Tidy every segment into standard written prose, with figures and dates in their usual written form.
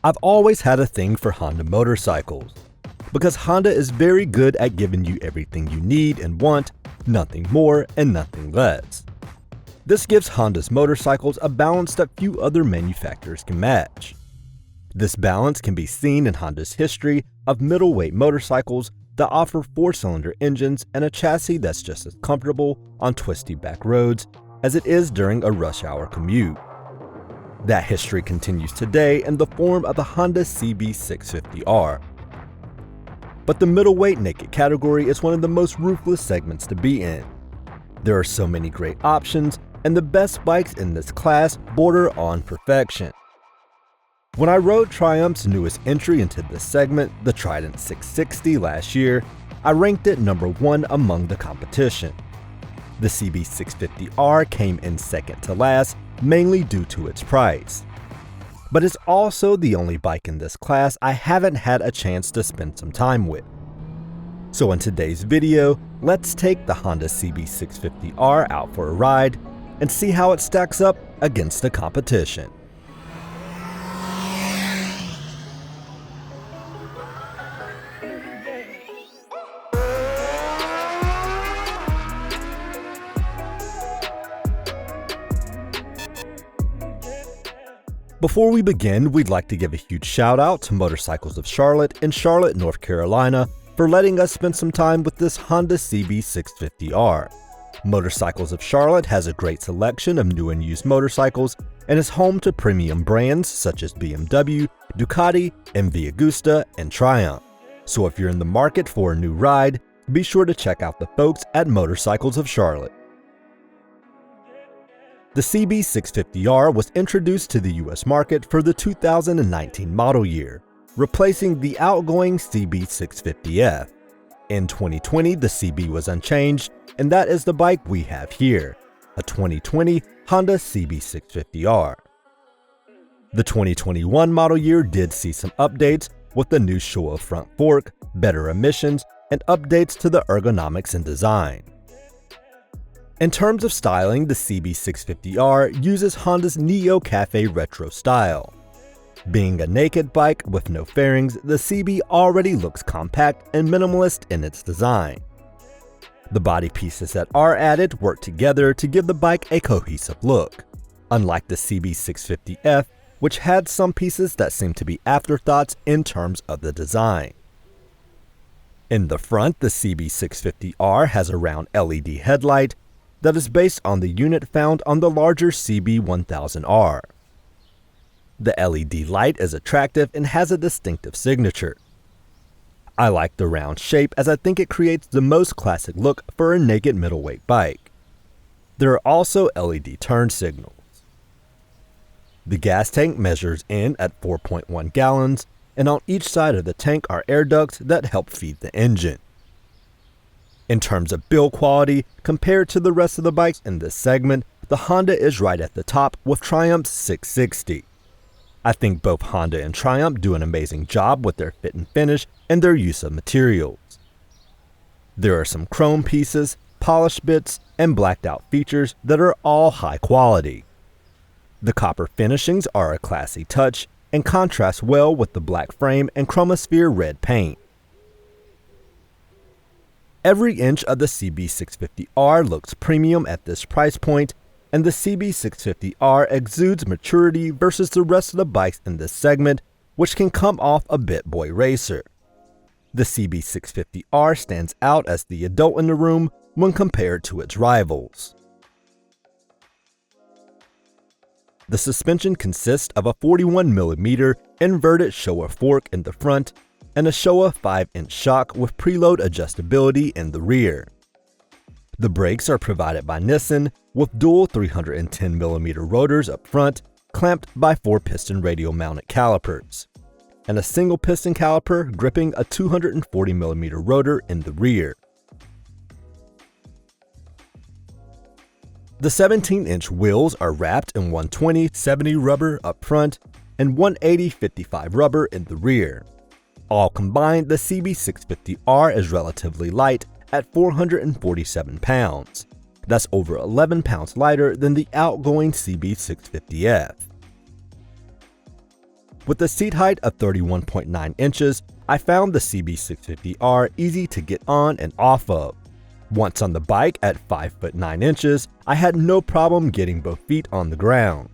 I've always had a thing for Honda motorcycles, because Honda is very good at giving you everything you need and want, nothing more and nothing less. This gives Honda's motorcycles a balance that few other manufacturers can match. This balance can be seen in Honda's history of middleweight motorcycles that offer 4-cylinder engines and a chassis that's just as comfortable on twisty back roads as it is during a rush hour commute. That history continues today in the form of the Honda CB650R. But the middleweight naked category is one of the most ruthless segments to be in. There are so many great options, and the best bikes in this class border on perfection. When I rode Triumph's newest entry into this segment, the Trident 660 last year, I ranked it number 1 among the competition. The CB650R came in second to last, mainly due to its price. But it's also the only bike in this class I haven't had a chance to spend some time with. So in today's video, let's take the Honda CB650R out for a ride and see how it stacks up against the competition. Before we begin, we'd like to give a huge shout out to Motorcycles of Charlotte in Charlotte, North Carolina for letting us spend some time with this Honda CB650R. Motorcycles of Charlotte has a great selection of new and used motorcycles and is home to premium brands such as BMW, Ducati, MV Agusta, and Triumph. So if you're in the market for a new ride, be sure to check out the folks at Motorcycles of Charlotte. The CB650R was introduced to the US market for the 2019 model year, replacing the outgoing CB650F. In 2020, the CB was unchanged, and that is the bike we have here, a 2020 Honda CB650R. The 2021 model year did see some updates with the new Showa front fork, better emissions, and updates to the ergonomics and design. In terms of styling, the CB650R uses Honda's Neo Cafe retro style. Being a naked bike with no fairings, the CB already looks compact and minimalist in its design. The body pieces that are added work together to give the bike a cohesive look, unlike the CB650F, which had some pieces that seem to be afterthoughts in terms of the design. In the front, the CB650R has a round LED headlight that is based on the unit found on the larger CB1000R. The LED light is attractive and has a distinctive signature. I like the round shape as I think it creates the most classic look for a naked middleweight bike. There are also LED turn signals. The gas tank measures in at 4.1 gallons, and on each side of the tank are air ducts that help feed the engine. In terms of build quality, compared to the rest of the bikes in this segment, the Honda is right at the top with Triumph's 660. I think both Honda and Triumph do an amazing job with their fit and finish and their use of materials. There are some chrome pieces, polished bits, and blacked out features that are all high quality. The copper finishings are a classy touch and contrast well with the black frame and chromosphere red paint. Every inch of the CB650R looks premium at this price point, and the CB650R exudes maturity versus the rest of the bikes in this segment, which can come off a bit boy racer. The CB650R stands out as the adult in the room when compared to its rivals. The suspension consists of a 41mm inverted Showa fork in the front and a Showa 5-inch shock with preload adjustability in the rear. The brakes are provided by Nissan with dual 310mm rotors up front, clamped by 4-piston radial-mounted calipers, and a single piston caliper gripping a 240mm rotor in the rear. The 17-inch wheels are wrapped in 120/70 rubber up front and 180/55 rubber in the rear. All combined, the CB650R is relatively light at 447 pounds. That's over 11 pounds lighter than the outgoing CB650F. With a seat height of 31.9 inches, I found the CB650R easy to get on and off of. Once on the bike at 5 foot 9 inches, I had no problem getting both feet on the ground.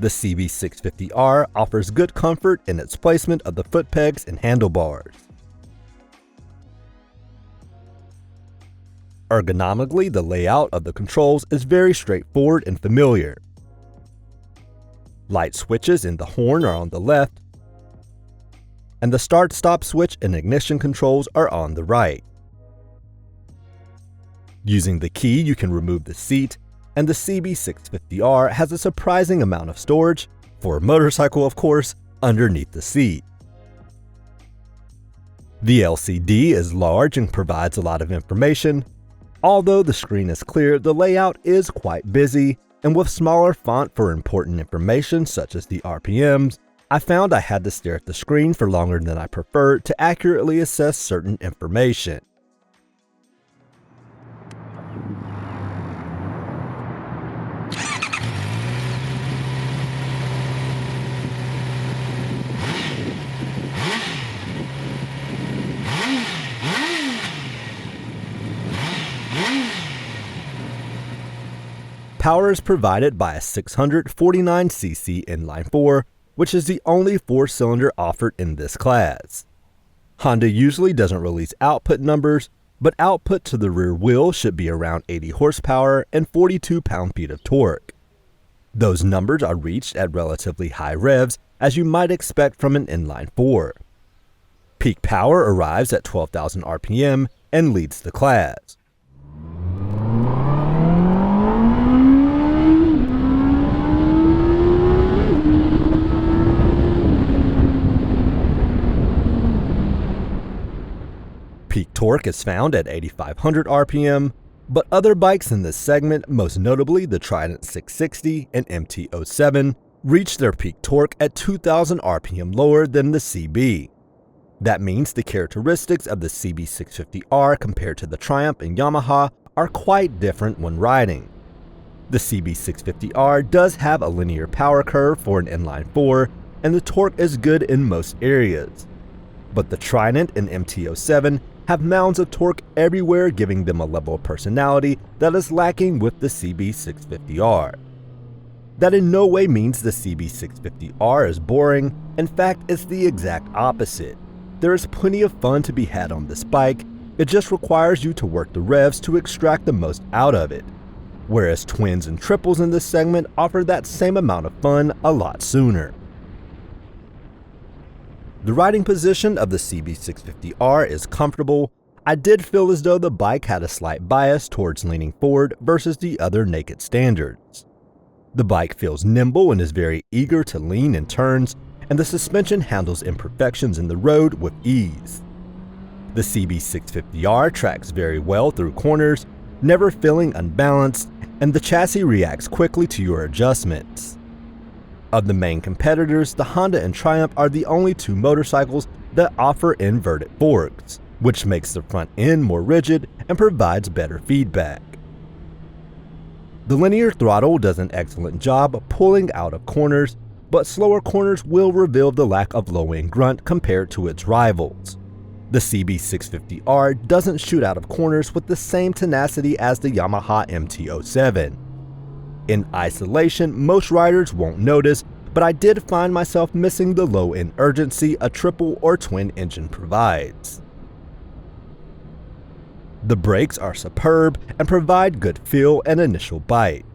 The CB650R offers good comfort in its placement of the foot pegs and handlebars. Ergonomically, the layout of the controls is very straightforward and familiar. Light switches in the horn are on the left, and the start-stop switch and ignition controls are on the right. Using the key, you can remove the seat, and the CB650R has a surprising amount of storage, for a motorcycle of course, underneath the seat. The LCD is large and provides a lot of information. Although the screen is clear, the layout is quite busy, and with smaller font for important information such as the RPMs, I found I had to stare at the screen for longer than I preferred to accurately assess certain information. Power is provided by a 649cc inline-4, which is the only 4-cylinder offered in this class. Honda usually doesn't release output numbers, but output to the rear wheel should be around 80 horsepower and 42 pound-feet of torque. Those numbers are reached at relatively high revs, as you might expect from an inline-4. Peak power arrives at 12,000 RPM and leads the class. Peak torque is found at 8,500 RPM, but other bikes in this segment, most notably the Trident 660 and MT-07, reach their peak torque at 2,000 RPM lower than the CB. That means the characteristics of the CB650R compared to the Triumph and Yamaha are quite different when riding. The CB650R does have a linear power curve for an inline-4, and the torque is good in most areas. But the Trident and MT-07 have mounds of torque everywhere, giving them a level of personality that is lacking with the CB650R. That in no way means the CB650R is boring. In fact, it's the exact opposite. There is plenty of fun to be had on this bike. It just requires you to work the revs to extract the most out of it. Whereas twins and triples in this segment offer that same amount of fun a lot sooner. The riding position of the CB650R is comfortable. I did feel as though the bike had a slight bias towards leaning forward versus the other naked standards. The bike feels nimble and is very eager to lean in turns, and the suspension handles imperfections in the road with ease. The CB650R tracks very well through corners, never feeling unbalanced, and the chassis reacts quickly to your adjustments. Of the main competitors, the Honda and Triumph are the only two motorcycles that offer inverted forks, which makes the front end more rigid and provides better feedback. The linear throttle does an excellent job of pulling out of corners, but slower corners will reveal the lack of low-end grunt compared to its rivals. The CB650R doesn't shoot out of corners with the same tenacity as the Yamaha MT-07. In isolation, most riders won't notice, but I did find myself missing the low-end urgency a triple or twin engine provides. The brakes are superb and provide good feel and initial bite.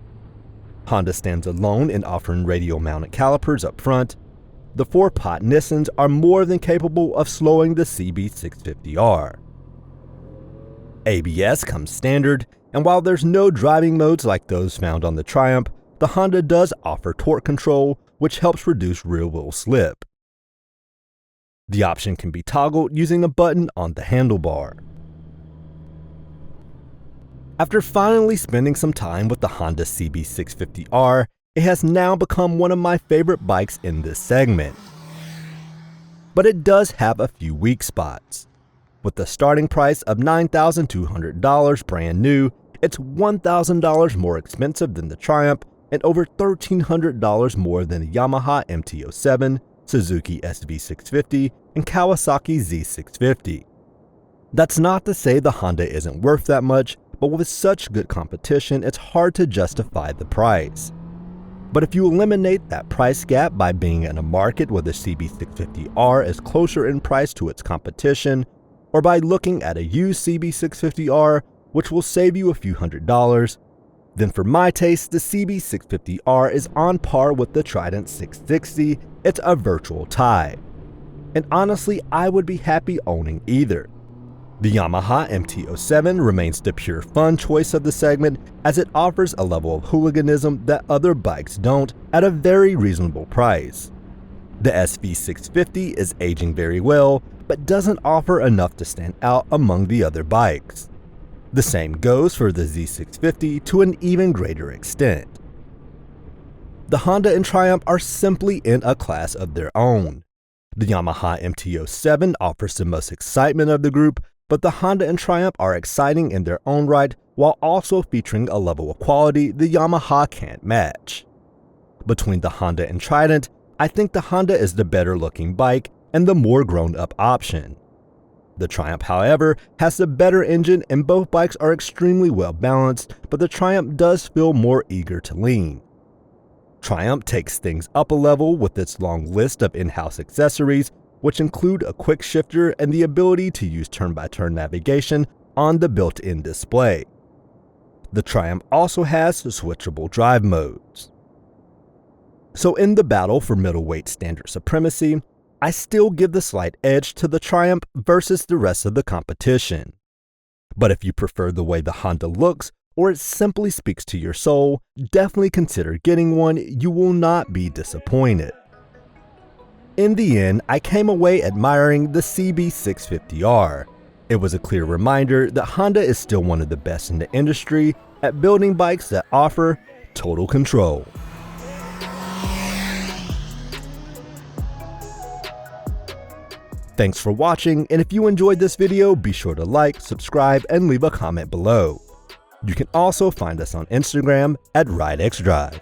Honda stands alone in offering radial-mounted calipers up front. The 4-pot Nissans are more than capable of slowing the CB650R. ABS comes standard, and while there's no driving modes like those found on the Triumph, the Honda does offer torque control, which helps reduce rear-wheel slip. The option can be toggled using a button on the handlebar. After finally spending some time with the Honda CB650R, it has now become one of my favorite bikes in this segment. But it does have a few weak spots. With the starting price of $9,200 brand new, it's $1,000 more expensive than the Triumph and over $1,300 more than the Yamaha MT-07, Suzuki SV650, and Kawasaki Z650. That's not to say the Honda isn't worth that much, but with such good competition, it's hard to justify the price. But if you eliminate that price gap by being in a market where the CB650R is closer in price to its competition, or by looking at a used CB650R, which will save you a few $100s, then for my taste, the CB650R is on par with the Trident 660. It's a virtual tie. And honestly, I would be happy owning either. The Yamaha MT-07 remains the pure fun choice of the segment, as it offers a level of hooliganism that other bikes don't at a very reasonable price. The SV650 is aging very well, but doesn't offer enough to stand out among the other bikes. The same goes for the Z650 to an even greater extent. The Honda and Triumph are simply in a class of their own. The Yamaha MT-07 offers the most excitement of the group, but the Honda and Triumph are exciting in their own right while also featuring a level of quality the Yamaha can't match. Between the Honda and Trident, I think the Honda is the better looking bike and the more grown-up option. The Triumph, however, has the better engine and both bikes are extremely well balanced, but the Triumph does feel more eager to lean. Triumph takes things up a level with its long list of in-house accessories, which include a quick shifter and the ability to use turn-by-turn navigation on the built-in display. The Triumph also has switchable drive modes. So in the battle for middleweight standard supremacy, I still give the slight edge to the Triumph versus the rest of the competition. But if you prefer the way the Honda looks, or it simply speaks to your soul, definitely consider getting one. You will not be disappointed. In the end, I came away admiring the CB650R. It was a clear reminder that Honda is still one of the best in the industry at building bikes that offer total control. Thanks for watching, and if you enjoyed this video, be sure to like, subscribe, and leave a comment below. You can also find us on Instagram at rideXdrive.